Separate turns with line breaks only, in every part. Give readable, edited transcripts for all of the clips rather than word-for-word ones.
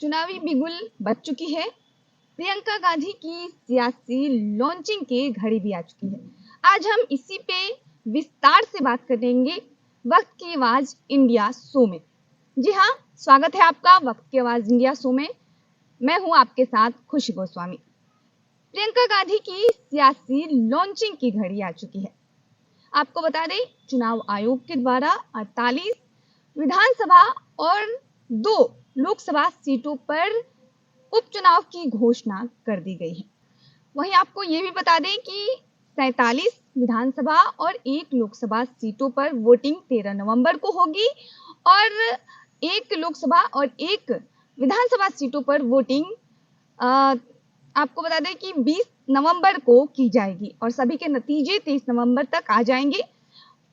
चुनावी बिगुल बज चुकी है। प्रियंका गांधी की सियासी लॉन्चिंग की घड़ी भी आ चुकी है। आज हम इसी पे विस्तार से बात करेंगे वक्त की आवाज इंडिया शो में। जी हाँ, स्वागत है आपका वक्त की आवाज इंडिया शो में। मैं हूं आपके साथ खुशी गोस्वामी। प्रियंका गांधी की सियासी लॉन्चिंग की घड़ी आ चुकी है। आपको बता दें, चुनाव आयोग के द्वारा 48 विधानसभा और 2 लोकसभा सीटों पर उपचुनाव की घोषणा कर दी गई है। वहीं आपको ये भी बता दें कि 47 विधानसभा और 1 लोकसभा सीटों पर वोटिंग 13 नवंबर को होगी और 1 लोकसभा और 1 विधानसभा सीटों पर वोटिंग आपको बता दें कि 20 नवंबर को की जाएगी और सभी के नतीजे 23 नवंबर तक आ जाएंगे।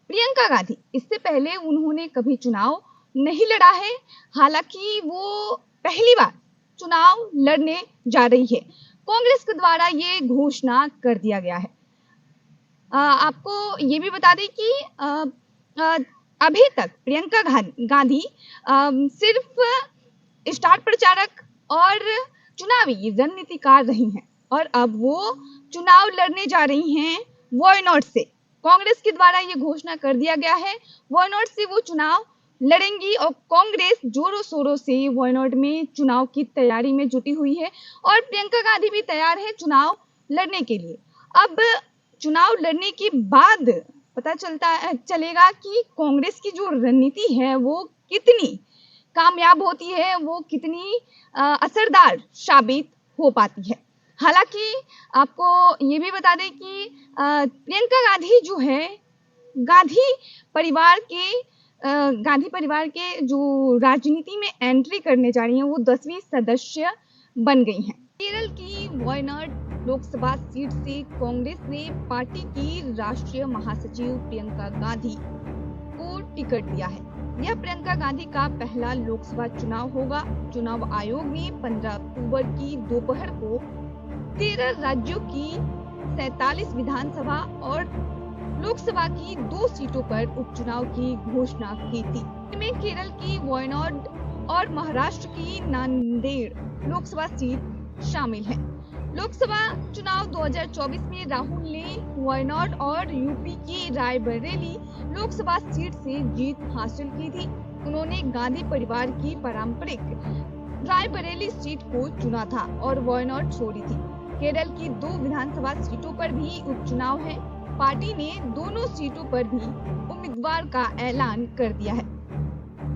प्रियंका गांधी इससे पहले उन्होंने कभी चुनाव नहीं लड़ा है, हालांकि वो पहली बार चुनाव लड़ने जा रही है। कांग्रेस के द्वारा ये घोषणा कर दिया गया है। आपको ये भी बता दें कि अभी तक प्रियंका गांधी सिर्फ स्टार प्रचारक और चुनावी रणनीतिकार रही हैं और अब वो चुनाव लड़ने जा रही हैं वायनाड से। कांग्रेस के द्वारा ये घोषणा कर दिया गया है, वायनाड से वो चुनाव लड़ेंगी और कांग्रेस जोरों शोरों से वायनाड में चुनाव की तैयारी में जुटी हुई है और प्रियंका गांधी भी तैयार है चुनाव लड़ने के लिए। अब चुनाव लड़ने के बाद पता चलेगा कि कांग्रेस की जो रणनीति है वो कितनी कामयाब होती है, वो कितनी असरदार साबित हो पाती है। हालांकि आपको ये भी बता दें कि प्रियंका गांधी जो है गांधी परिवार के जो राजनीति में एंट्री करने जा रही हैं वो 10वीं सदस्य बन गई हैं। केरल की वायनाड लोकसभा सीट से कांग्रेस ने पार्टी की राष्ट्रीय महासचिव प्रियंका गांधी को टिकट दिया है। यह प्रियंका गांधी का पहला लोकसभा चुनाव होगा। चुनाव आयोग ने 15 अक्टूबर की दोपहर को 13 राज्यों की 47 विधानसभा और लोकसभा की 2 सीटों पर उपचुनाव की घोषणा की थी। इनमें केरल की वायनाड और महाराष्ट्र की नांदेड़ लोकसभा सीट शामिल है। लोकसभा चुनाव 2024 में राहुल ने वायनाड और यूपी की रायबरेली लोकसभा सीट से जीत हासिल की थी। उन्होंने गांधी परिवार की पारंपरिक रायबरेली सीट को चुना था और वायनाड छोड़ी थी। केरल की 2 विधानसभा सीटों पर भी उपचुनाव है। पार्टी ने दोनों सीटों पर भी उम्मीदवार का ऐलान कर दिया है।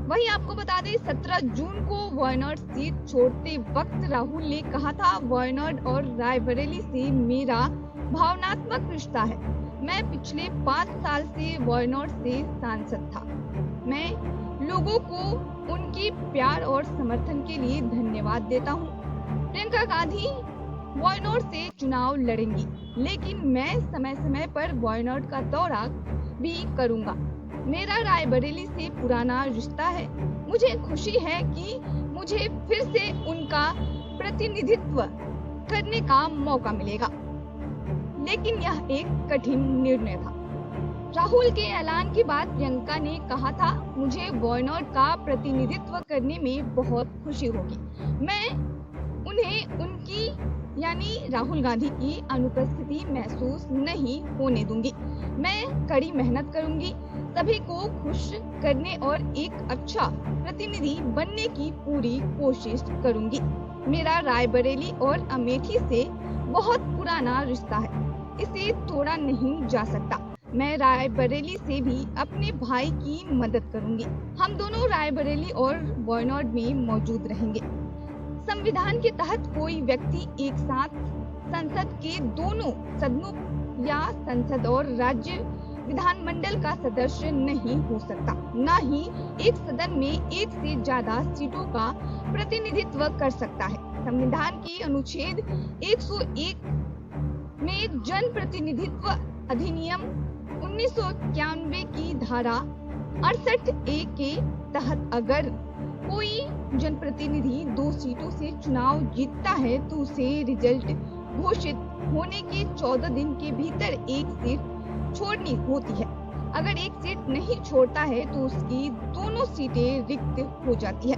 वहीं आपको बता दें, 17 जून को वायनाड सीट छोड़ते वक्त राहुल ने कहा था, वायनाड और रायबरेली से मेरा भावनात्मक रिश्ता है। मैं पिछले 5 साल से वायनाड से सांसद था। मैं लोगों को उनके प्यार और समर्थन के लिए धन्यवाद देता हूँ। प्रियंका गांधी वायनाड से चुनाव लड़ेंगी, लेकिन मैं समय समय पर वायनाड का दौरा भी करूंगा। मेरा रायबरेली से पुराना रिश्ता है। मुझे खुशी है कि मुझे फिर से उनका प्रतिनिधित्व करने का मौका मिलेगा, लेकिन यह एक कठिन निर्णय था। राहुल के ऐलान के बाद प्रियंका ने कहा था, मुझे वायनाड का प्रतिनिधित्व करने में बहुत खुशी होगी। मैं उन्हें उनकी यानी राहुल गांधी की अनुपस्थिति महसूस नहीं होने दूंगी। मैं कड़ी मेहनत करूंगी, सभी को खुश करने और एक अच्छा प्रतिनिधि बनने की पूरी कोशिश करूंगी। मेरा रायबरेली और अमेठी से बहुत पुराना रिश्ता है, इसे तोड़ा नहीं जा सकता। मैं रायबरेली से भी अपने भाई की मदद करूंगी। हम दोनों रायबरेली और वायनाड में मौजूद रहेंगे। संविधान के तहत कोई व्यक्ति एक साथ संसद के दोनों सदनों या संसद और राज्य विधानमंडल का सदस्य नहीं हो सकता। न ही एक सदन में एक से ज्यादा सीटों का प्रतिनिधित्व कर सकता है। संविधान की अनुच्छेद 101 में जन प्रतिनिधित्व अधिनियम 1991 की धारा 68A के तहत अगर कोई जनप्रतिनिधि 2 सीटों से चुनाव जीतता है तो उसे रिजल्ट घोषित होने के 14 दिन के भीतर एक सीट छोड़नी होती है। अगर एक सीट नहीं छोड़ता है तो उसकी दोनों सीटें रिक्त हो जाती है।